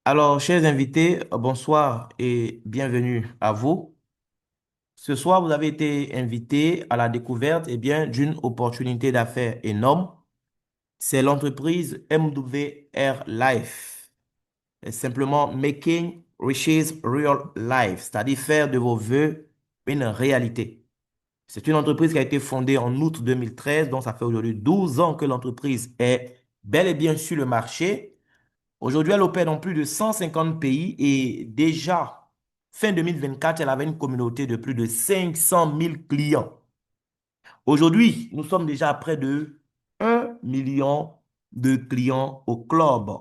Alors, chers invités, bonsoir et bienvenue à vous. Ce soir, vous avez été invités à la découverte d'une opportunité d'affaires énorme. C'est l'entreprise MWR Life. C'est simplement Making Riches Real Life, c'est-à-dire faire de vos vœux une réalité. C'est une entreprise qui a été fondée en août 2013, donc ça fait aujourd'hui 12 ans que l'entreprise est bel et bien sur le marché. Aujourd'hui, elle opère dans plus de 150 pays et déjà, fin 2024, elle avait une communauté de plus de 500 000 clients. Aujourd'hui, nous sommes déjà à près de 1 million de clients au club.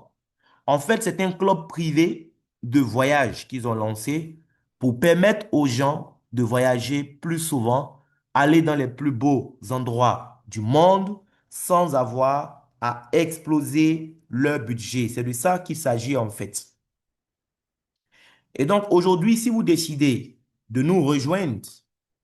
En fait, c'est un club privé de voyage qu'ils ont lancé pour permettre aux gens de voyager plus souvent, aller dans les plus beaux endroits du monde sans avoir à exploser leur budget. C'est de ça qu'il s'agit en fait. Et donc aujourd'hui, si vous décidez de nous rejoindre,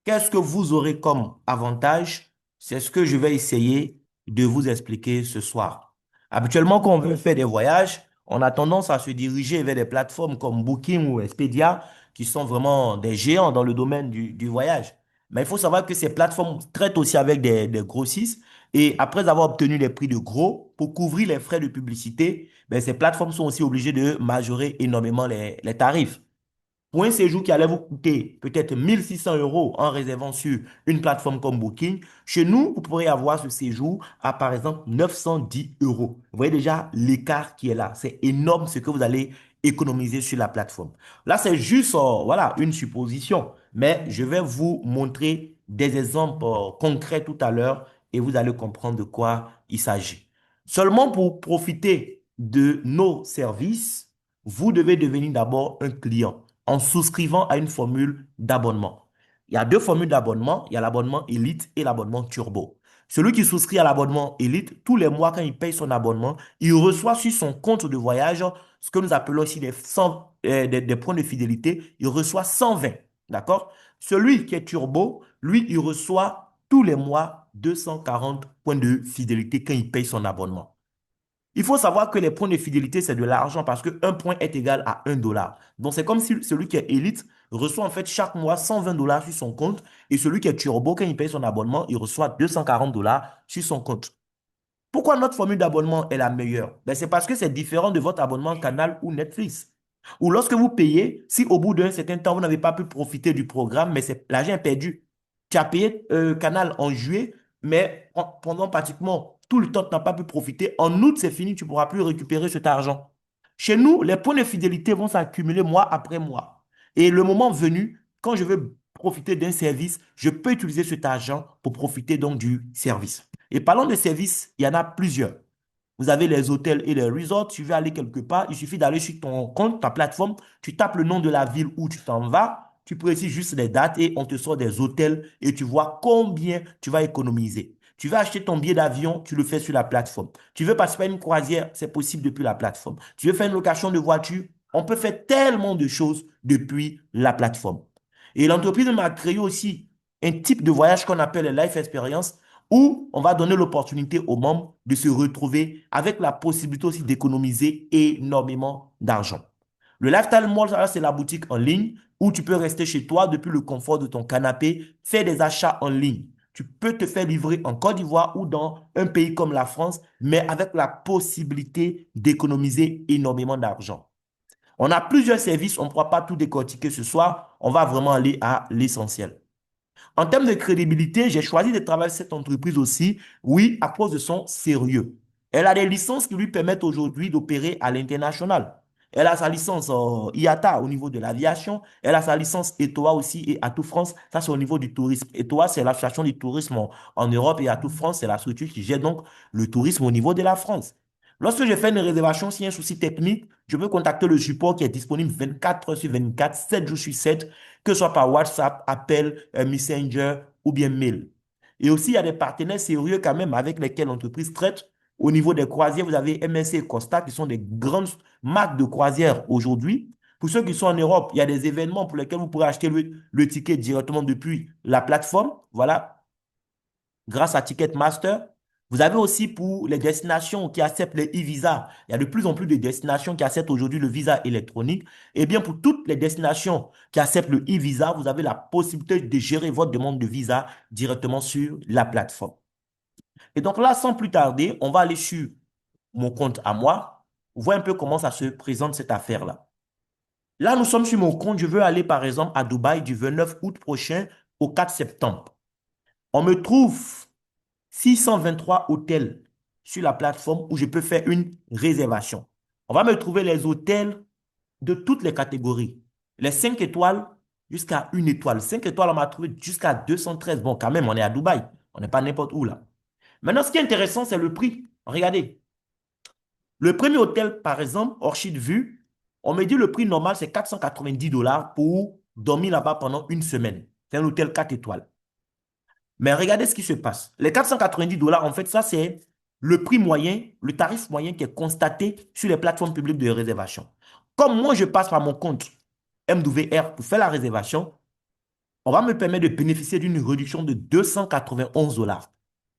qu'est-ce que vous aurez comme avantage? C'est ce que je vais essayer de vous expliquer ce soir. Habituellement, quand on veut faire des voyages, on a tendance à se diriger vers des plateformes comme Booking ou Expedia, qui sont vraiment des géants dans le domaine du voyage. Mais il faut savoir que ces plateformes traitent aussi avec des grossistes. Et après avoir obtenu les prix de gros, pour couvrir les frais de publicité, ben, ces plateformes sont aussi obligées de majorer énormément les tarifs. Pour un séjour qui allait vous coûter peut-être 1 600 € en réservant sur une plateforme comme Booking, chez nous, vous pourrez avoir ce séjour à par exemple 910 euros. Vous voyez déjà l'écart qui est là. C'est énorme ce que vous allez économiser sur la plateforme. Là, c'est juste voilà, une supposition, mais je vais vous montrer des exemples concrets tout à l'heure et vous allez comprendre de quoi il s'agit. Seulement pour profiter de nos services, vous devez devenir d'abord un client en souscrivant à une formule d'abonnement. Il y a deux formules d'abonnement. Il y a l'abonnement Elite et l'abonnement Turbo. Celui qui souscrit à l'abonnement Elite, tous les mois, quand il paye son abonnement, il reçoit sur son compte de voyage ce que nous appelons aussi des points de fidélité. Il reçoit 120. D'accord? Celui qui est Turbo, lui, il reçoit tous les mois 240 points de fidélité quand il paye son abonnement. Il faut savoir que les points de fidélité, c'est de l'argent parce qu'un point est égal à 1 dollar. Donc, c'est comme si celui qui est élite reçoit en fait chaque mois 120 dollars sur son compte et celui qui est turbo, quand il paye son abonnement, il reçoit 240 dollars sur son compte. Pourquoi notre formule d'abonnement est la meilleure? Ben, c'est parce que c'est différent de votre abonnement Canal ou Netflix. Ou lorsque vous payez, si au bout d'un certain temps, vous n'avez pas pu profiter du programme, mais l'argent est perdu. Tu as payé Canal en juillet, mais pendant pratiquement tout le temps, tu n'as pas pu profiter. En août, c'est fini, tu ne pourras plus récupérer cet argent. Chez nous, les points de fidélité vont s'accumuler mois après mois. Et le moment venu, quand je veux profiter d'un service, je peux utiliser cet argent pour profiter donc du service. Et parlons de services, il y en a plusieurs. Vous avez les hôtels et les resorts. Tu veux aller quelque part, il suffit d'aller sur ton compte, ta plateforme, tu tapes le nom de la ville où tu t'en vas, tu précises juste les dates et on te sort des hôtels et tu vois combien tu vas économiser. Tu veux acheter ton billet d'avion, tu le fais sur la plateforme. Tu veux participer à une croisière, c'est possible depuis la plateforme. Tu veux faire une location de voiture, on peut faire tellement de choses depuis la plateforme. Et l'entreprise m'a créé aussi un type de voyage qu'on appelle le Life Experience où on va donner l'opportunité aux membres de se retrouver avec la possibilité aussi d'économiser énormément d'argent. Le Lifestyle Mall, c'est la boutique en ligne où tu peux rester chez toi depuis le confort de ton canapé, faire des achats en ligne. Tu peux te faire livrer en Côte d'Ivoire ou dans un pays comme la France, mais avec la possibilité d'économiser énormément d'argent. On a plusieurs services, on ne pourra pas tout décortiquer ce soir, on va vraiment aller à l'essentiel. En termes de crédibilité, j'ai choisi de travailler avec cette entreprise aussi, oui, à cause de son sérieux. Elle a des licences qui lui permettent aujourd'hui d'opérer à l'international. Elle a sa licence IATA au niveau de l'aviation. Elle a sa licence ETOA aussi et Atout France, ça c'est au niveau du tourisme. ETOA, c'est l'association du tourisme en Europe et Atout France, c'est la structure qui gère donc le tourisme au niveau de la France. Lorsque je fais une réservation, s'il y a un souci technique, je peux contacter le support qui est disponible 24 heures sur 24, 7 jours sur 7, que ce soit par WhatsApp, appel, Messenger ou bien mail. Et aussi, il y a des partenaires sérieux quand même avec lesquels l'entreprise traite. Au niveau des croisières, vous avez MSC et Costa qui sont des grandes marques de croisières aujourd'hui. Pour ceux qui sont en Europe, il y a des événements pour lesquels vous pourrez acheter le ticket directement depuis la plateforme. Voilà, grâce à Ticketmaster. Vous avez aussi pour les destinations qui acceptent les e-visas. Il y a de plus en plus de destinations qui acceptent aujourd'hui le visa électronique. Et bien, pour toutes les destinations qui acceptent le e-visa, vous avez la possibilité de gérer votre demande de visa directement sur la plateforme. Et donc là, sans plus tarder, on va aller sur mon compte à moi, voir un peu comment ça se présente cette affaire-là. Là, nous sommes sur mon compte. Je veux aller, par exemple, à Dubaï du 29 août prochain au 4 septembre. On me trouve 623 hôtels sur la plateforme où je peux faire une réservation. On va me trouver les hôtels de toutes les catégories. Les 5 étoiles jusqu'à 1 étoile. 5 étoiles, on m'a trouvé jusqu'à 213. Bon, quand même, on est à Dubaï. On n'est pas n'importe où là. Maintenant, ce qui est intéressant, c'est le prix. Regardez. Le premier hôtel, par exemple, Orchid Vue, on me dit le prix normal, c'est 490 dollars pour dormir là-bas pendant une semaine. C'est un hôtel 4 étoiles. Mais regardez ce qui se passe. Les 490 dollars, en fait, ça, c'est le prix moyen, le tarif moyen qui est constaté sur les plateformes publiques de réservation. Comme moi, je passe par mon compte MWR pour faire la réservation, on va me permettre de bénéficier d'une réduction de 291 dollars.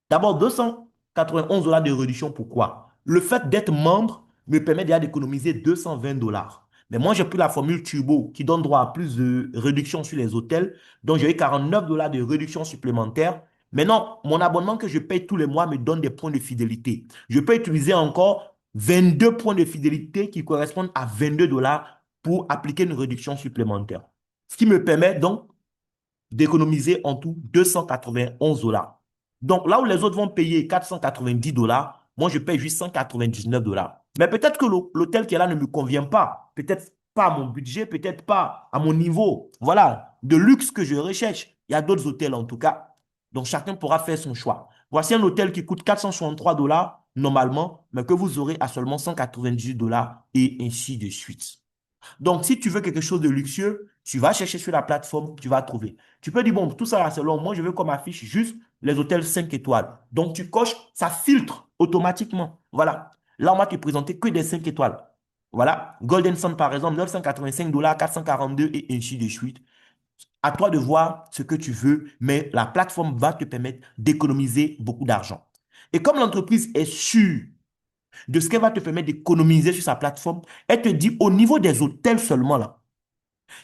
D'abord, 291 dollars de réduction, pourquoi? Le fait d'être membre me permet déjà d'économiser 220 dollars. Mais moi, j'ai pris la formule Turbo qui donne droit à plus de réduction sur les hôtels. Donc, j'ai eu 49 dollars de réduction supplémentaire. Maintenant, mon abonnement que je paye tous les mois me donne des points de fidélité. Je peux utiliser encore 22 points de fidélité qui correspondent à 22 dollars pour appliquer une réduction supplémentaire. Ce qui me permet donc d'économiser en tout 291 dollars. Donc, là où les autres vont payer 490 dollars, moi, je paye juste 199 dollars. Mais peut-être que l'hôtel qui est là ne me convient pas. Peut-être pas à mon budget, peut-être pas à mon niveau. Voilà, de luxe que je recherche. Il y a d'autres hôtels en tout cas. Donc, chacun pourra faire son choix. Voici un hôtel qui coûte 463 dollars normalement, mais que vous aurez à seulement 198 dollars et ainsi de suite. Donc, si tu veux quelque chose de luxueux, tu vas chercher sur la plateforme, tu vas trouver. Tu peux dire, bon, tout ça là, c'est long. Moi, je veux comme affiche juste les hôtels 5 étoiles. Donc, tu coches, ça filtre automatiquement. Voilà. Là, on va te présenter que des 5 étoiles. Voilà. Golden Sun, par exemple, 985 dollars, 442 et ainsi de suite. À toi de voir ce que tu veux, mais la plateforme va te permettre d'économiser beaucoup d'argent. Et comme l'entreprise est sûre de ce qu'elle va te permettre d'économiser sur sa plateforme, elle te dit au niveau des hôtels seulement là.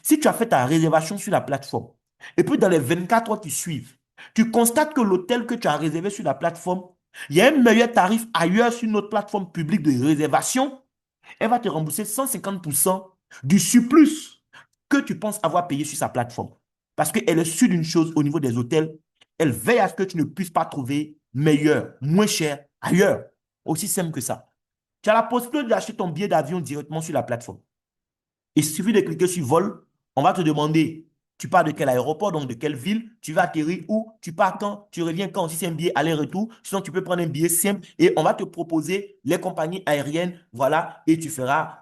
Si tu as fait ta réservation sur la plateforme, et puis dans les 24 heures qui suivent, tu constates que l'hôtel que tu as réservé sur la plateforme, il y a un meilleur tarif ailleurs sur notre plateforme publique de réservation, elle va te rembourser 150% du surplus que tu penses avoir payé sur sa plateforme. Parce qu'elle est sûre d'une chose au niveau des hôtels, elle veille à ce que tu ne puisses pas trouver meilleur, moins cher ailleurs. Aussi simple que ça. Tu as la possibilité d'acheter ton billet d'avion directement sur la plateforme. Il suffit de cliquer sur vol. On va te demander, tu pars de quel aéroport, donc de quelle ville, tu vas atterrir où, tu pars quand, tu reviens quand, si c'est un billet aller-retour. Sinon, tu peux prendre un billet simple et on va te proposer les compagnies aériennes, voilà, et tu feras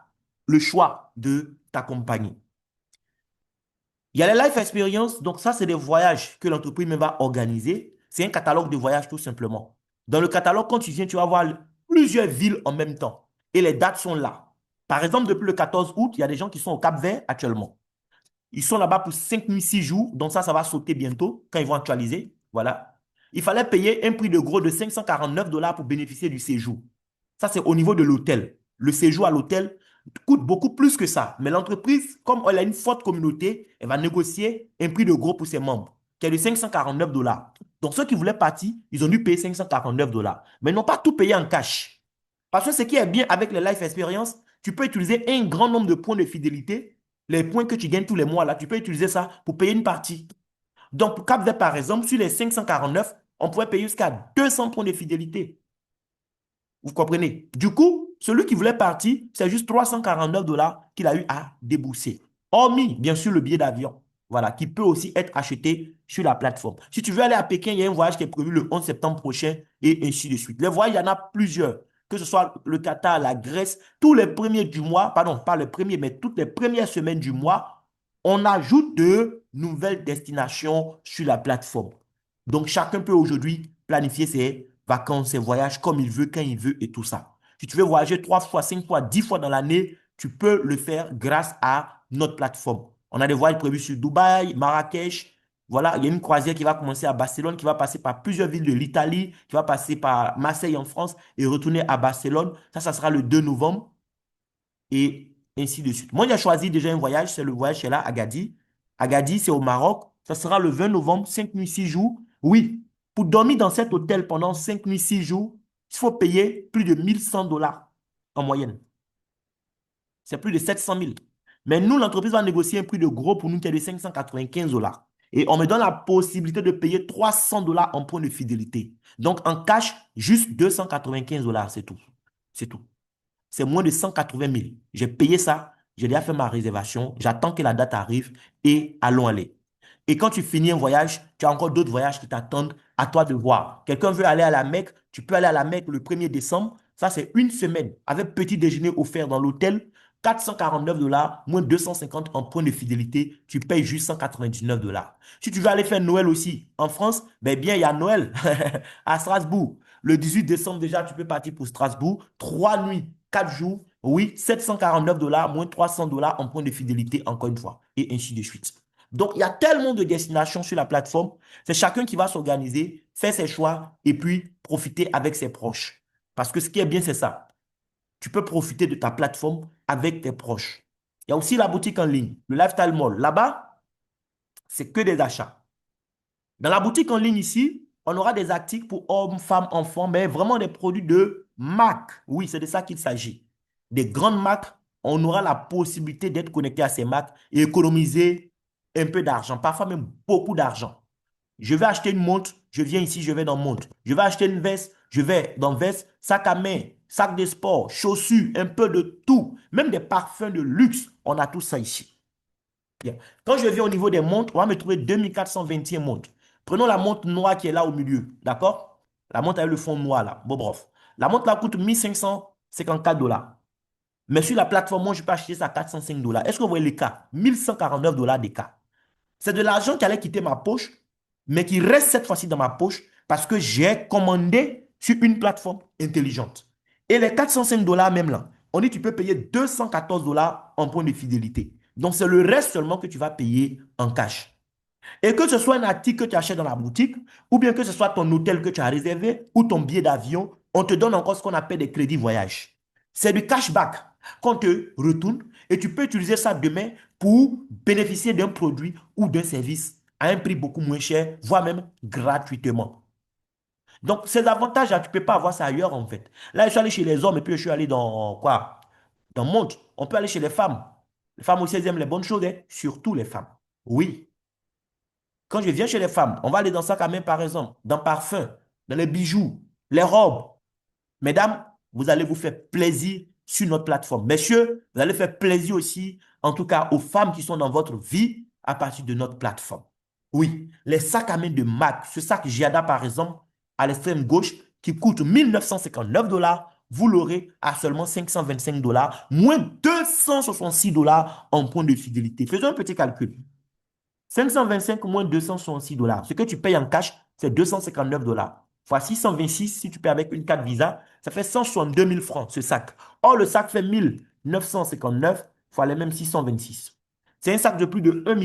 le choix de ta compagnie. Il y a les life experience, donc ça, c'est des voyages que l'entreprise même va organiser. C'est un catalogue de voyages tout simplement. Dans le catalogue, quand tu viens, tu vas voir plusieurs villes en même temps. Et les dates sont là. Par exemple, depuis le 14 août, il y a des gens qui sont au Cap-Vert actuellement. Ils sont là-bas pour 5 nuits, 6 jours. Donc ça va sauter bientôt quand ils vont actualiser. Voilà. Il fallait payer un prix de gros de 549 dollars pour bénéficier du séjour. Ça, c'est au niveau de l'hôtel. Le séjour à l'hôtel coûte beaucoup plus que ça. Mais l'entreprise, comme elle a une forte communauté, elle va négocier un prix de gros pour ses membres, qui est de 549 dollars. Donc ceux qui voulaient partir, ils ont dû payer 549 dollars. Mais ils n'ont pas tout payé en cash. Parce que ce qui est bien avec les Life Experience, tu peux utiliser un grand nombre de points de fidélité. Les points que tu gagnes tous les mois, là, tu peux utiliser ça pour payer une partie. Donc, pour Cap-Vert, par exemple, sur les 549, on pourrait payer jusqu'à 200 points de fidélité. Vous comprenez? Du coup, celui qui voulait partir, c'est juste 349 dollars qu'il a eu à débourser. Hormis, bien sûr, le billet d'avion. Voilà, qui peut aussi être acheté sur la plateforme. Si tu veux aller à Pékin, il y a un voyage qui est prévu le 11 septembre prochain et ainsi de suite. Les voyages, il y en a plusieurs. Que ce soit le Qatar, la Grèce, tous les premiers du mois, pardon, pas les premiers, mais toutes les premières semaines du mois, on ajoute de nouvelles destinations sur la plateforme. Donc, chacun peut aujourd'hui planifier ses vacances, ses voyages comme il veut, quand il veut et tout ça. Si tu veux voyager 3 fois, 5 fois, 10 fois dans l'année, tu peux le faire grâce à notre plateforme. On a des voyages prévus sur Dubaï, Marrakech, Voilà, il y a une croisière qui va commencer à Barcelone, qui va passer par plusieurs villes de l'Italie, qui va passer par Marseille en France et retourner à Barcelone. Ça sera le 2 novembre et ainsi de suite. Moi, j'ai choisi déjà un voyage, c'est le voyage chez là, Agadir. Agadir, c'est au Maroc. Ça sera le 20 novembre, 5 nuits, 6 jours. Oui, pour dormir dans cet hôtel pendant 5 nuits, 6 jours, il faut payer plus de 1 100 $ en moyenne. C'est plus de 700 000. Mais nous, l'entreprise va négocier un prix de gros pour nous qui est de 595 $. Et on me donne la possibilité de payer 300 $ en points de fidélité. Donc, en cash, juste 295 $, c'est tout. C'est tout. C'est moins de 180 000. J'ai payé ça, j'ai déjà fait ma réservation, j'attends que la date arrive et allons aller. Et quand tu finis un voyage, tu as encore d'autres voyages qui t'attendent, à toi de voir. Quelqu'un veut aller à la Mecque, tu peux aller à la Mecque le 1er décembre. Ça, c'est une semaine avec petit déjeuner offert dans l'hôtel. 449 $, moins 250 en points de fidélité, tu payes juste 199 $. Si tu veux aller faire Noël aussi en France, ben bien, il y a Noël à Strasbourg. Le 18 décembre, déjà, tu peux partir pour Strasbourg. 3 nuits, 4 jours. Oui, 749 $, moins 300 $ en points de fidélité, encore une fois. Et ainsi de suite. Donc, il y a tellement de destinations sur la plateforme. C'est chacun qui va s'organiser, faire ses choix et puis profiter avec ses proches. Parce que ce qui est bien, c'est ça. Tu peux profiter de ta plateforme avec tes proches. Il y a aussi la boutique en ligne, le Lifestyle Mall. Là-bas, c'est que des achats. Dans la boutique en ligne ici, on aura des articles pour hommes, femmes, enfants, mais vraiment des produits de marque. Oui, c'est de ça qu'il s'agit. Des grandes marques, on aura la possibilité d'être connecté à ces marques et économiser un peu d'argent, parfois même beaucoup d'argent. Je vais acheter une montre, je viens ici, je vais dans montre. Je vais acheter une veste, je vais dans veste, sac à main, sac de sport, chaussures, un peu de tout. Même des parfums de luxe, on a tout ça ici. Bien. Quand je viens au niveau des montres, on va me trouver 2421 montres. Prenons la montre noire qui est là au milieu, d'accord? La montre avec le fond noir là, Bobrov. La montre là coûte 1554 $. Mais sur la plateforme, moi, je peux acheter ça à 405 $. Est-ce que vous voyez l'écart? 1149 $ d'écart. C'est de l'argent qui allait quitter ma poche, mais qui reste cette fois-ci dans ma poche parce que j'ai commandé sur une plateforme intelligente. Et les 405 $ même là, on dit que tu peux payer 214 $ en point de fidélité. Donc, c'est le reste seulement que tu vas payer en cash. Et que ce soit un article que tu achètes dans la boutique, ou bien que ce soit ton hôtel que tu as réservé, ou ton billet d'avion, on te donne encore ce qu'on appelle des crédits voyage. C'est du cashback qu'on te retourne et tu peux utiliser ça demain pour bénéficier d'un produit ou d'un service à un prix beaucoup moins cher, voire même gratuitement. Donc, ces avantages-là, tu ne peux pas avoir ça ailleurs en fait. Là, je suis allé chez les hommes et puis je suis allé dans quoi? Dans le monde. On peut aller chez les femmes. Les femmes aussi, elles aiment les bonnes choses, hein? Surtout les femmes. Oui. Quand je viens chez les femmes, on va aller dans sac à main, par exemple, dans parfum, dans les bijoux, les robes. Mesdames, vous allez vous faire plaisir sur notre plateforme. Messieurs, vous allez faire plaisir aussi, en tout cas aux femmes qui sont dans votre vie à partir de notre plateforme. Oui, les sacs à main de marque, ce sac Giada, par exemple, à l'extrême gauche, qui coûte 1959 $, vous l'aurez à seulement 525 $, moins 266 $ en point de fidélité. Faisons un petit calcul. 525 moins 266 $. Ce que tu payes en cash, c'est 259 $. Fois 626, si tu payes avec une carte Visa, ça fait 162 000 francs, ce sac. Or, le sac fait 1959 fois les mêmes 626. C'est un sac de plus de 1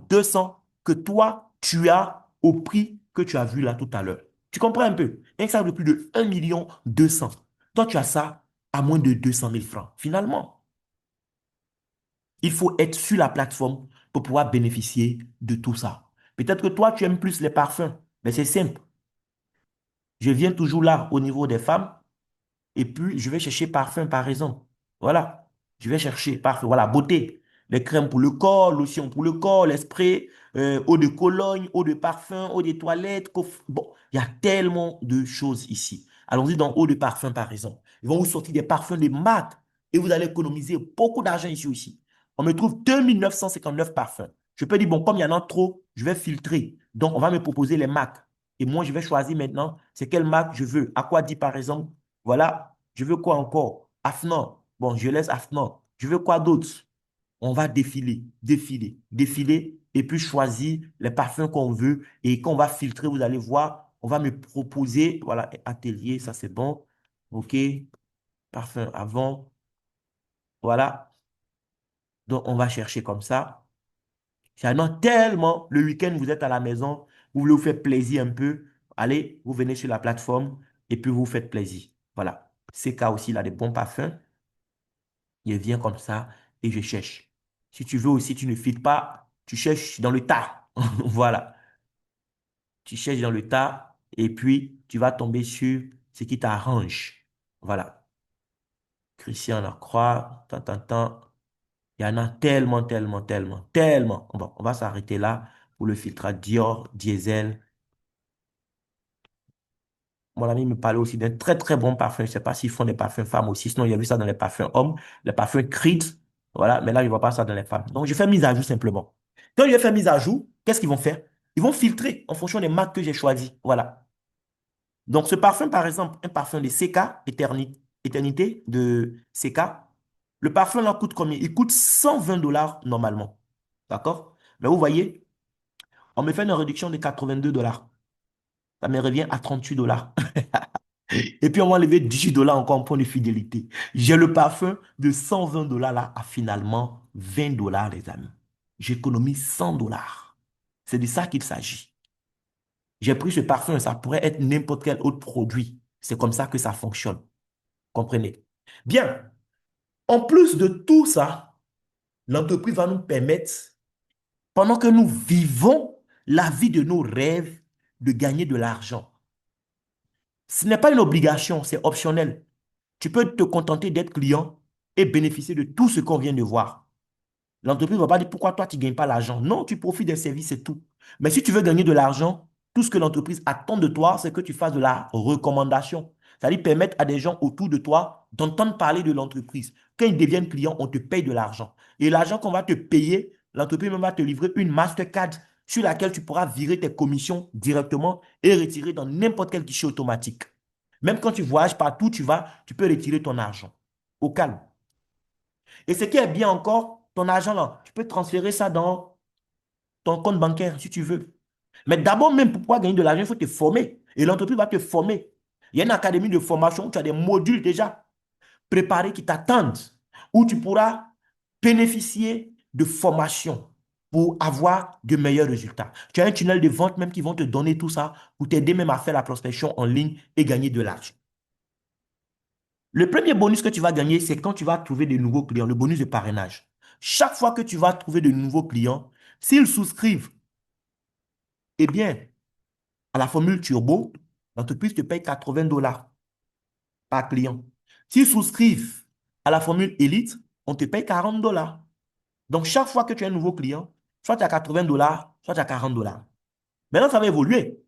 200 000 que toi, tu as au prix que tu as vu là tout à l'heure. Tu comprends un peu? Un sac de plus de 1 200 000. Toi, tu as ça à moins de 200 000 francs. Finalement, il faut être sur la plateforme pour pouvoir bénéficier de tout ça. Peut-être que toi, tu aimes plus les parfums, mais c'est simple. Je viens toujours là au niveau des femmes et puis je vais chercher parfum par exemple. Voilà. Je vais chercher parfum. Voilà, beauté. Les crèmes pour le corps, lotion pour le corps, les sprays, eau de Cologne, eau de parfum, eau de toilette. Bon, il y a tellement de choses ici. Allons-y dans eau de parfum par exemple. Ils vont vous sortir des parfums de marque et vous allez économiser beaucoup d'argent ici aussi. On me trouve 2959 parfums. Je peux dire, bon, comme il y en a trop, je vais filtrer. Donc, on va me proposer les marques. Et moi, je vais choisir maintenant, c'est quelle marque je veux. À quoi dit par exemple, voilà, je veux quoi encore? Afnan. Bon, je laisse Afnan. Je veux quoi d'autre? On va défiler, défiler, défiler et puis choisir les parfums qu'on veut et qu'on va filtrer, vous allez voir, on va me proposer, voilà, atelier, ça c'est bon. OK, parfum avant, voilà. Donc, on va chercher comme ça. Il y en a tellement. Le week-end, vous êtes à la maison, vous voulez vous faire plaisir un peu. Allez, vous venez sur la plateforme et puis vous vous faites plaisir. Voilà. C'est cas aussi, il a des bons parfums. Il vient comme ça et je cherche. Si tu veux aussi, tu ne files pas, tu cherches dans le tas. Voilà. Tu cherches dans le tas et puis tu vas tomber sur ce qui t'arrange. Voilà. Christian Lacroix, tant, tant, tant. Il y en a tellement, tellement, tellement, tellement. On va s'arrêter là pour le filtrage Dior, Diesel. Mon ami me parlait aussi d'un très, très bon parfum. Je ne sais pas s'ils font des parfums femmes aussi. Sinon, il y a vu ça dans les parfums hommes. Les parfums Creed. Voilà. Mais là, je ne vois pas ça dans les femmes. Donc, je fais mise à jour simplement. Quand je fais mise à jour, qu'est-ce qu'ils vont faire? Ils vont filtrer en fonction des marques que j'ai choisies. Voilà. Donc, ce parfum, par exemple, un parfum de CK, Éternité de CK, le parfum là coûte combien? Il coûte 120 $ normalement. D'accord? Mais vous voyez, on me fait une réduction de 82 $. Ça me revient à 38 $. Et puis, on va enlever 18 $ encore en point de fidélité. J'ai le parfum de 120 $ là à finalement 20 $ les amis. J'économise 100 $. C'est de ça qu'il s'agit. J'ai pris ce parfum, ça pourrait être n'importe quel autre produit. C'est comme ça que ça fonctionne. Comprenez? Bien, en plus de tout ça, l'entreprise va nous permettre, pendant que nous vivons la vie de nos rêves, de gagner de l'argent. Ce n'est pas une obligation, c'est optionnel. Tu peux te contenter d'être client et bénéficier de tout ce qu'on vient de voir. L'entreprise ne va pas dire pourquoi toi tu ne gagnes pas l'argent. Non, tu profites des services, c'est tout. Mais si tu veux gagner de l'argent, tout ce que l'entreprise attend de toi, c'est que tu fasses de la recommandation. C'est-à-dire permettre à des gens autour de toi d'entendre parler de l'entreprise. Quand ils deviennent clients, on te paye de l'argent. Et l'argent qu'on va te payer, l'entreprise même va te livrer une Mastercard sur laquelle tu pourras virer tes commissions directement et retirer dans n'importe quel guichet automatique. Même quand tu voyages partout, tu vas, tu peux retirer ton argent. Au calme. Et ce qui est bien encore, ton argent là, tu peux transférer ça dans ton compte bancaire si tu veux. Mais d'abord, même pour pouvoir gagner de l'argent, il faut te former. Et l'entreprise va te former. Il y a une académie de formation où tu as des modules déjà préparés qui t'attendent, où tu pourras bénéficier de formation pour avoir de meilleurs résultats. Tu as un tunnel de vente même qui vont te donner tout ça pour t'aider même à faire la prospection en ligne et gagner de l'argent. Le premier bonus que tu vas gagner, c'est quand tu vas trouver de nouveaux clients, le bonus de parrainage. Chaque fois que tu vas trouver de nouveaux clients, s'ils souscrivent, eh bien, à la formule Turbo, l'entreprise te paye 80 $ par client. S'ils souscrivent à la formule Elite, on te paye 40 $. Donc, chaque fois que tu as un nouveau client, soit tu as 80 $, soit tu as 40 $. Maintenant, ça va évoluer.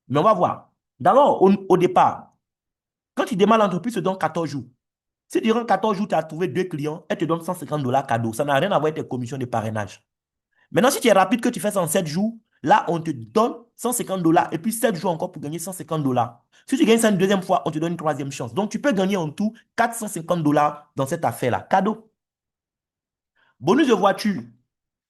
Mais on va voir. D'abord, au départ, quand tu démarres l'entreprise, tu te donne 14 jours. Si durant 14 jours, tu as trouvé deux clients, elle te donne 150 $ cadeau. Ça n'a rien à voir avec tes commissions de parrainage. Maintenant, si tu es rapide, que tu fais ça en 7 jours, là, on te donne 150 $ et puis 7 jours encore pour gagner 150 $. Si tu gagnes ça une deuxième fois, on te donne une troisième chance. Donc, tu peux gagner en tout 450 $ dans cette affaire-là. Cadeau. Bonus de voiture.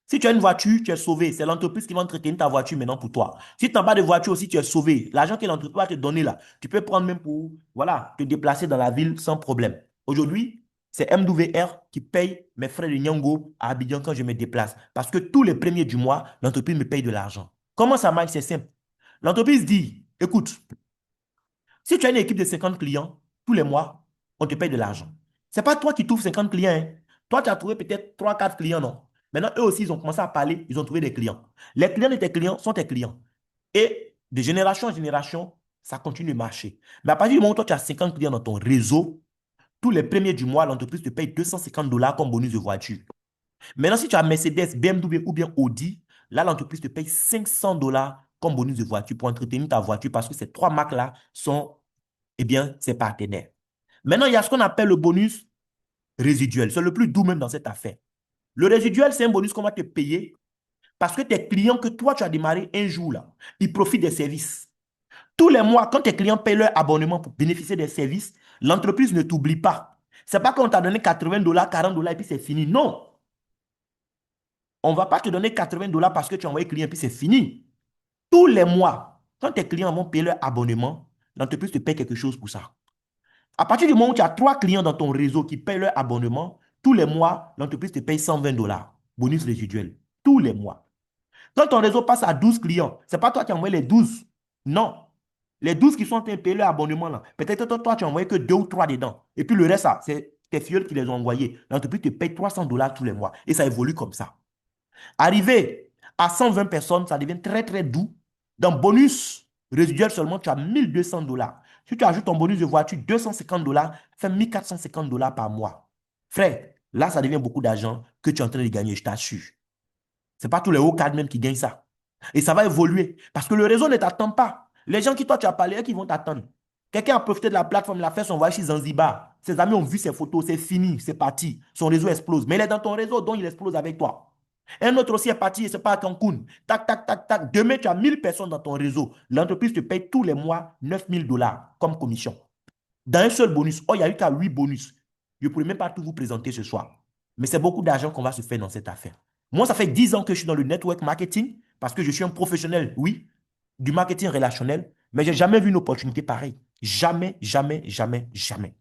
Si tu as une voiture, tu es sauvé. C'est l'entreprise qui va entretenir ta voiture maintenant pour toi. Si tu n'as pas de voiture aussi, tu es sauvé. L'argent que l'entreprise va te donner là, tu peux prendre même pour voilà, te déplacer dans la ville sans problème. Aujourd'hui, c'est MWR qui paye mes frais de Nyango à Abidjan quand je me déplace. Parce que tous les premiers du mois, l'entreprise me paye de l'argent. Comment ça marche? C'est simple. L'entreprise dit, écoute, si tu as une équipe de 50 clients, tous les mois, on te paye de l'argent. Ce n'est pas toi qui trouves 50 clients, hein. Toi, tu as trouvé peut-être 3, 4 clients, non? Maintenant, eux aussi, ils ont commencé à parler, ils ont trouvé des clients. Les clients de tes clients sont tes clients. Et de génération en génération, ça continue de marcher. Mais à partir du moment où toi, tu as 50 clients dans ton réseau, tous les premiers du mois, l'entreprise te paye 250 $ comme bonus de voiture. Maintenant, si tu as Mercedes, BMW ou bien Audi, là, l'entreprise te paye 500 $ comme bonus de voiture pour entretenir ta voiture parce que ces trois marques-là sont eh bien, ses partenaires. Maintenant, il y a ce qu'on appelle le bonus résiduel. C'est le plus doux même dans cette affaire. Le résiduel, c'est un bonus qu'on va te payer parce que tes clients que toi, tu as démarré un jour, là, ils profitent des services. Tous les mois, quand tes clients payent leur abonnement pour bénéficier des services, l'entreprise ne t'oublie pas. Ce n'est pas qu'on t'a donné 80 $, 40 $ et puis c'est fini. Non. On ne va pas te donner 80 $ parce que tu as envoyé client et puis c'est fini. Tous les mois, quand tes clients vont payer leur abonnement, l'entreprise te paye quelque chose pour ça. À partir du moment où tu as 3 clients dans ton réseau qui payent leur abonnement, tous les mois, l'entreprise te paye 120 $ bonus résiduel. tous les mois. Quand ton réseau passe à 12 clients, ce n'est pas toi qui as envoyé les 12. Non. Les 12 qui sont en train de payer leur abonnement, là, peut-être que toi, tu n'as envoyé que 2 ou 3 dedans. Et puis le reste, ça, c'est tes filles qui les ont envoyés. L'entreprise te paye $300 tous les mois. Et ça évolue comme ça. Arrivé à 120 personnes, ça devient très, très doux. Dans bonus résiduel seulement, tu as $1 200. Si tu ajoutes ton bonus de voiture, $250, ça fait $1 450 par mois. Frère, là, ça devient beaucoup d'argent que tu es en train de gagner, je t'assure. Ce n'est pas tous les hauts cadres même qui gagnent ça. Et ça va évoluer. Parce que le réseau ne t'attend pas. Les gens qui toi tu as parlé, qui vont t'attendre. Quelqu'un a profité de la plateforme, il a fait son voyage chez Zanzibar. Ses amis ont vu ses photos, c'est fini, c'est parti. Son réseau explose. Mais il est dans ton réseau, donc il explose avec toi. Un autre aussi est parti, c'est pas à Cancun. Tac, tac, tac, tac. Demain, tu as 1000 personnes dans ton réseau. L'entreprise te paye tous les mois $9000 comme commission. Dans un seul bonus. Oh, il n'y a eu qu'à 8 bonus. Je ne pourrais même pas tout vous présenter ce soir. Mais c'est beaucoup d'argent qu'on va se faire dans cette affaire. Moi, ça fait 10 ans que je suis dans le network marketing parce que je suis un professionnel, oui, du marketing relationnel, mais je n'ai jamais vu une opportunité pareille. Jamais, jamais, jamais, jamais.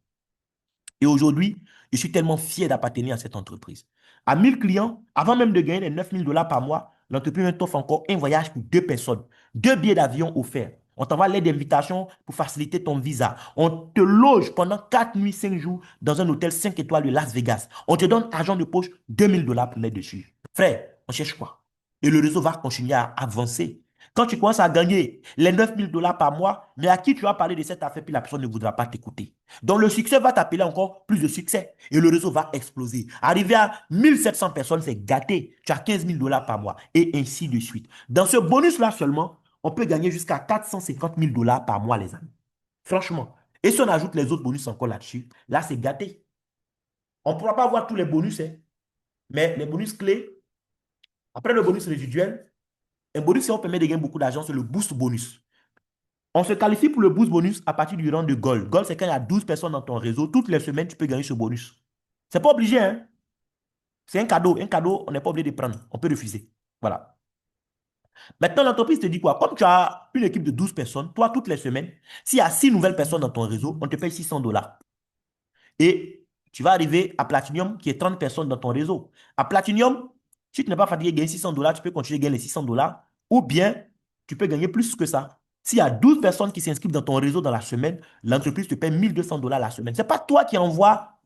Et aujourd'hui, je suis tellement fier d'appartenir à cette entreprise. À 1000 clients, avant même de gagner les $9000 par mois, l'entreprise t'offre encore un voyage pour 2 personnes, 2 billets d'avion offerts. On t'envoie l'aide d'invitation pour faciliter ton visa. On te loge pendant 4 nuits, 5 jours dans un hôtel 5 étoiles de Las Vegas. On te donne argent de poche, $2000 pour mettre dessus. Frère, on cherche quoi? Et le réseau va continuer à avancer. Quand tu commences à gagner les $9000 par mois, mais à qui tu vas parler de cette affaire, puis la personne ne voudra pas t'écouter. Donc le succès va t'appeler encore plus de succès et le réseau va exploser. Arriver à 1700 personnes, c'est gâté. Tu as $15000 par mois et ainsi de suite. Dans ce bonus-là seulement, on peut gagner jusqu'à $450 000 par mois, les amis. Franchement. Et si on ajoute les autres bonus encore là-dessus, là, c'est gâté. On ne pourra pas avoir tous les bonus, hein, mais les bonus clés, après le bonus résiduel, un bonus qui on permet de gagner beaucoup d'argent, c'est le boost bonus. On se qualifie pour le boost bonus à partir du rang de gold. Gold, c'est quand il y a 12 personnes dans ton réseau. Toutes les semaines, tu peux gagner ce bonus. C'est pas obligé, hein? C'est un cadeau. Un cadeau, on n'est pas obligé de prendre. On peut refuser. Voilà. Maintenant, l'entreprise te dit quoi? Comme tu as une équipe de 12 personnes, toi, toutes les semaines, s'il y a 6 nouvelles personnes dans ton réseau, on te paye $600. Et tu vas arriver à Platinum, qui est 30 personnes dans ton réseau. À Platinum, si tu n'es pas fatigué de gagner $600, tu peux continuer de gagner les $600. Ou bien, tu peux gagner plus que ça. S'il y a 12 personnes qui s'inscrivent dans ton réseau dans la semaine, l'entreprise te paie $1200 la semaine. Ce n'est pas toi qui envoies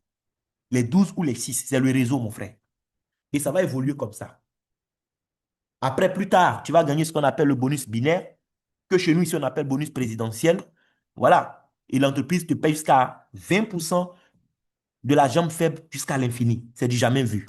les 12 ou les 6, c'est le réseau, mon frère. Et ça va évoluer comme ça. Après, plus tard, tu vas gagner ce qu'on appelle le bonus binaire, que chez nous, ici, on appelle bonus présidentiel. Voilà. Et l'entreprise te paye jusqu'à 20% de la jambe faible jusqu'à l'infini. C'est du jamais vu.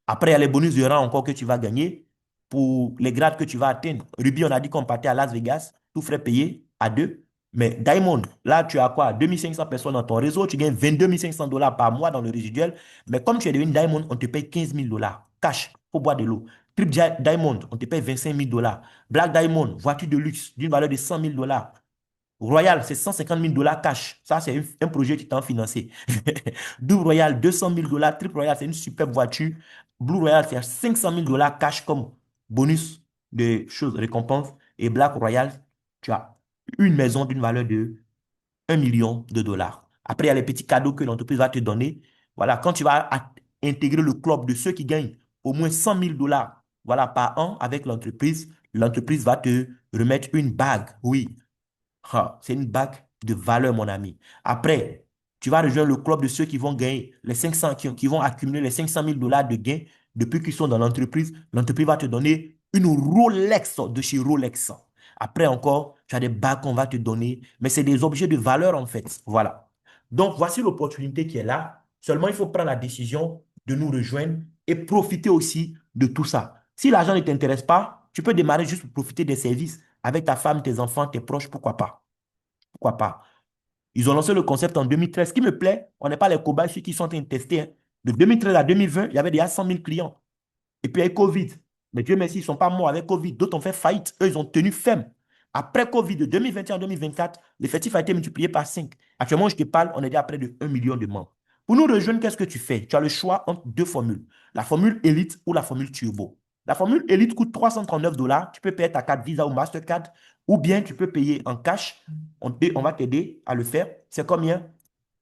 Après, il y a les bonus de rang encore que tu vas gagner pour les grades que tu vas atteindre. Ruby, on a dit qu'on partait à Las Vegas, tout frais payé à deux. Mais Diamond, là, tu as quoi? 2500 personnes dans ton réseau, tu gagnes $22 500 par mois dans le résiduel. Mais comme tu es devenu Diamond, on te paye $15 000. Cash, pour boire de l'eau. Diamond, on te paye $25 000. Black Diamond, voiture de luxe d'une valeur de $100 000. Royal, c'est $150 000 cash. Ça, c'est un projet qui t'a financé. Double Royal, $200 000. Triple Royal, c'est une superbe voiture. Blue Royal, c'est $500 000 cash comme bonus de choses, récompenses. Et Black Royal, tu as une maison d'une valeur de $1 million. Après, il y a les petits cadeaux que l'entreprise va te donner. Voilà, quand tu vas intégrer le club de ceux qui gagnent au moins $100 000, voilà, par an avec l'entreprise va te remettre une bague. Oui, ah, c'est une bague de valeur, mon ami. Après, tu vas rejoindre le club de ceux qui vont gagner les 500, qui vont accumuler les $500 000 de gains depuis qu'ils sont dans l'entreprise. L'entreprise va te donner une Rolex de chez Rolex. Après encore, tu as des bagues qu'on va te donner, mais c'est des objets de valeur en fait. Voilà. Donc, voici l'opportunité qui est là. Seulement, il faut prendre la décision de nous rejoindre et profiter aussi de tout ça. Si l'argent ne t'intéresse pas, tu peux démarrer juste pour profiter des services avec ta femme, tes enfants, tes proches, pourquoi pas? Pourquoi pas? Ils ont lancé le concept en 2013. Ce qui me plaît, on n'est pas les cobayes, ceux qui sont en train de tester, hein. De 2013 à 2020, il y avait déjà 100 000 clients. Et puis, avec Covid, mais Dieu merci, ils ne sont pas morts avec Covid. D'autres ont fait faillite. Eux, ils ont tenu ferme. Après Covid, de 2021 à 2024, l'effectif a été multiplié par 5. Actuellement, je te parle, on est déjà à près de 1 million de membres. Pour nous rejoindre, qu'est-ce que tu fais? Tu as le choix entre deux formules. La formule Elite ou la formule Turbo. La formule Elite coûte $339. Tu peux payer ta carte Visa ou Mastercard ou bien tu peux payer en cash. On va t'aider à le faire. C'est combien?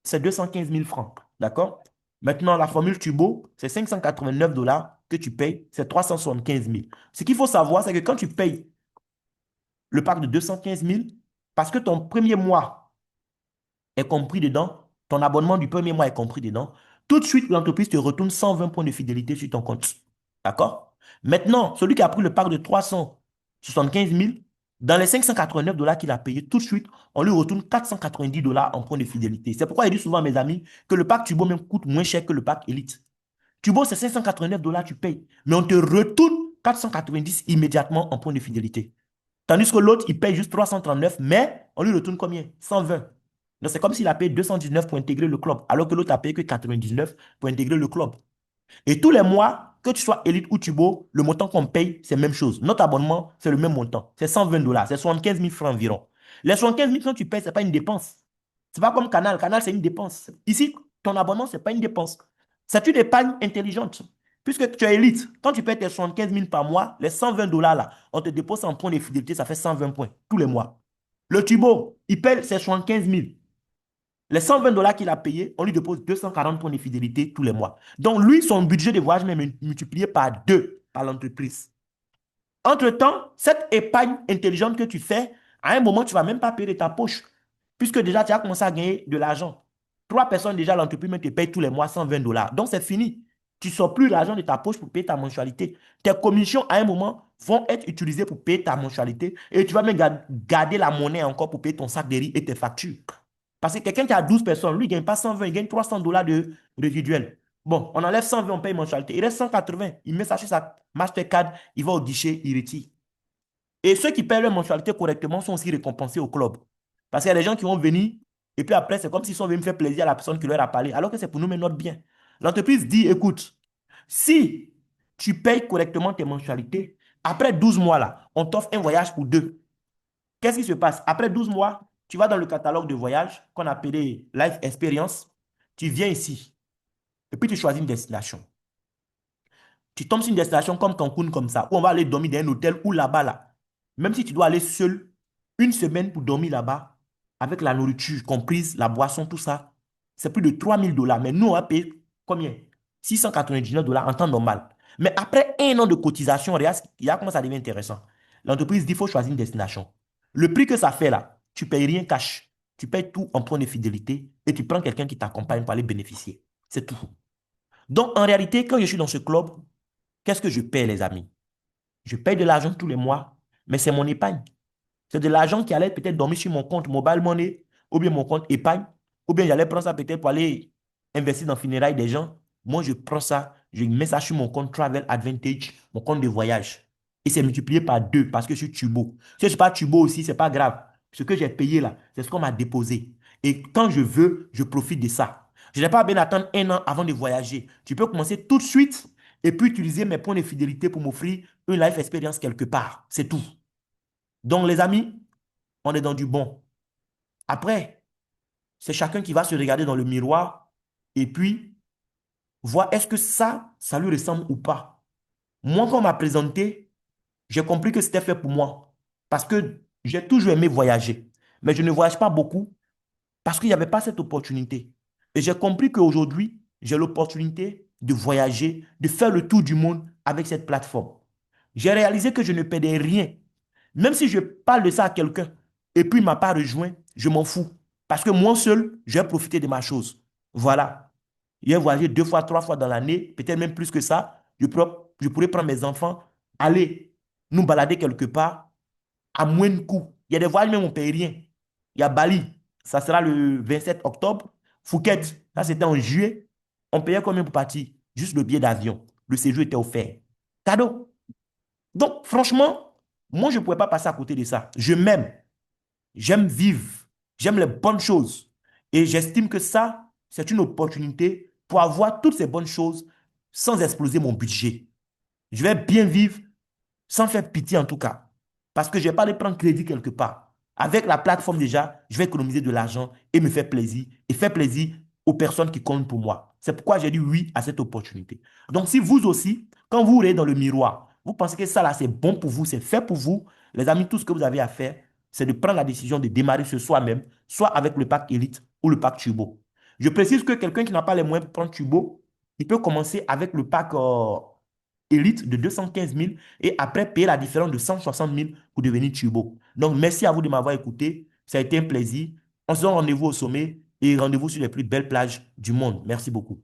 C'est 215 000 francs. D'accord? Maintenant, la formule Turbo, c'est $589. que tu payes, c'est 375 000. Ce qu'il faut savoir, c'est que quand tu payes le pack de 215 000, parce que ton premier mois est compris dedans, ton abonnement du premier mois est compris dedans, tout de suite, l'entreprise te retourne 120 points de fidélité sur ton compte. D'accord? Maintenant, celui qui a pris le pack de 375 000, dans les 589 dollars qu'il a payé, tout de suite, on lui retourne 490 dollars en points de fidélité. C'est pourquoi je dis souvent à mes amis que le pack Turbo même coûte moins cher que le pack Elite. Turbo, c'est 589 dollars, tu payes, mais on te retourne 490 immédiatement en points de fidélité. Tandis que l'autre, il paye juste 339, mais on lui retourne combien? 120. Donc, c'est comme s'il a payé 219 pour intégrer le club, alors que l'autre a payé que 99 pour intégrer le club. Et tous les mois, que tu sois élite ou tubo, le montant qu'on paye, c'est la même chose. Notre abonnement, c'est le même montant. C'est 120 dollars. C'est 75 000 francs environ. Les 75 000 francs que tu payes, ce n'est pas une dépense. Ce n'est pas comme Canal. Canal, c'est une dépense. Ici, ton abonnement, ce n'est pas une dépense. C'est une épargne intelligente. Puisque tu es élite, quand tu payes tes 75 000 par mois, les 120 dollars là, on te dépose en points de fidélité, ça fait 120 points tous les mois. Le tubo, il paye ses 75 000. Les 120 dollars qu'il a payés, on lui dépose 240 points de fidélité tous les mois. Donc, lui, son budget de voyage est multiplié par 2 par l'entreprise. Entre-temps, cette épargne intelligente que tu fais, à un moment, tu ne vas même pas payer de ta poche, puisque déjà, tu as commencé à gagner de l'argent. Trois personnes, déjà, l'entreprise te paye tous les mois 120 dollars. Donc, c'est fini. Tu ne sors plus l'argent de ta poche pour payer ta mensualité. Tes commissions, à un moment, vont être utilisées pour payer ta mensualité et tu vas même garder la monnaie encore pour payer ton sac de riz et tes factures. Parce que quelqu'un qui a 12 personnes, lui, il ne gagne pas 120, il gagne 300 dollars de résiduel. Bon, on enlève 120, on paye mensualité. Il reste 180. Il met ça sur sa Mastercard, il va au guichet, il retire. Et ceux qui payent leur mensualité correctement sont aussi récompensés au club. Parce qu'il y a des gens qui vont venir et puis après, c'est comme s'ils sont venus faire plaisir à la personne qui leur a parlé, alors que c'est pour nous mettre notre bien. L'entreprise dit, écoute, si tu payes correctement tes mensualités, après 12 mois, là, on t'offre un voyage pour deux. Qu'est-ce qui se passe? Après 12 mois, tu vas dans le catalogue de voyage qu'on appelait Life Experience. Tu viens ici et puis tu choisis une destination. Tu tombes sur une destination comme Cancun, comme ça, où on va aller dormir dans un hôtel ou là-bas, là. Même si tu dois aller seul, une semaine pour dormir là-bas, avec la nourriture comprise, la boisson, tout ça, c'est plus de 3000 dollars. Mais nous, on va payer combien? 699 dollars en temps normal. Mais après un an de cotisation, regarde, comment ça devient intéressant. L'entreprise dit qu'il faut choisir une destination. Le prix que ça fait là, tu ne payes rien cash. Tu payes tout en point de fidélité et tu prends quelqu'un qui t'accompagne pour aller bénéficier. C'est tout. Donc, en réalité, quand je suis dans ce club, qu'est-ce que je paie, les amis? Je paye de l'argent tous les mois, mais c'est mon épargne. C'est de l'argent qui allait peut-être dormir sur mon compte mobile money, ou bien mon compte épargne, ou bien j'allais prendre ça peut-être pour aller investir dans le funérailles des gens. Moi, je prends ça, je mets ça sur mon compte Travel Advantage, mon compte de voyage. Et c'est multiplié par 2 parce que je suis Turbo. Si je ne suis pas Turbo aussi, ce n'est pas grave. Ce que j'ai payé là, c'est ce qu'on m'a déposé. Et quand je veux, je profite de ça. Je n'ai pas bien attendre un an avant de voyager. Tu peux commencer tout de suite et puis utiliser mes points de fidélité pour m'offrir une life experience quelque part. C'est tout. Donc, les amis, on est dans du bon. Après, c'est chacun qui va se regarder dans le miroir et puis voir est-ce que ça lui ressemble ou pas. Moi, quand on m'a présenté, j'ai compris que c'était fait pour moi. Parce que j'ai toujours aimé voyager. Mais je ne voyage pas beaucoup parce qu'il n'y avait pas cette opportunité. Et j'ai compris qu'aujourd'hui, j'ai l'opportunité de voyager, de faire le tour du monde avec cette plateforme. J'ai réalisé que je ne perdais rien. Même si je parle de ça à quelqu'un et puis il ne m'a pas rejoint, je m'en fous. Parce que moi seul, j'ai profité de ma chose. Voilà. J'ai voyagé 2 fois, 3 fois dans l'année, peut-être même plus que ça. Je pourrais prendre mes enfants, aller nous balader quelque part à moins de coût. Il y a des voyages même on ne paye rien. Il y a Bali, ça sera le 27 octobre. Phuket, ça c'était en juillet. On payait combien pour partir? Juste le billet d'avion. Le séjour était offert. Cadeau. Donc, franchement, moi, je ne pouvais pas passer à côté de ça. Je m'aime. J'aime vivre. J'aime les bonnes choses. Et j'estime que ça, c'est une opportunité pour avoir toutes ces bonnes choses sans exploser mon budget. Je vais bien vivre sans faire pitié en tout cas. Parce que je ne vais pas aller prendre crédit quelque part. Avec la plateforme déjà, je vais économiser de l'argent et me faire plaisir. Et faire plaisir aux personnes qui comptent pour moi. C'est pourquoi j'ai dit oui à cette opportunité. Donc si vous aussi, quand vous regardez dans le miroir, vous pensez que ça là c'est bon pour vous, c'est fait pour vous, les amis, tout ce que vous avez à faire, c'est de prendre la décision de démarrer ce soi-même, soit avec le pack Elite ou le pack Turbo. Je précise que quelqu'un qui n'a pas les moyens pour prendre Turbo, il peut commencer avec le pack élite de 215 000 et après payer la différence de 160 000 pour devenir turbo. Donc, merci à vous de m'avoir écouté. Ça a été un plaisir. On se donne rendez-vous au sommet et rendez-vous sur les plus belles plages du monde. Merci beaucoup.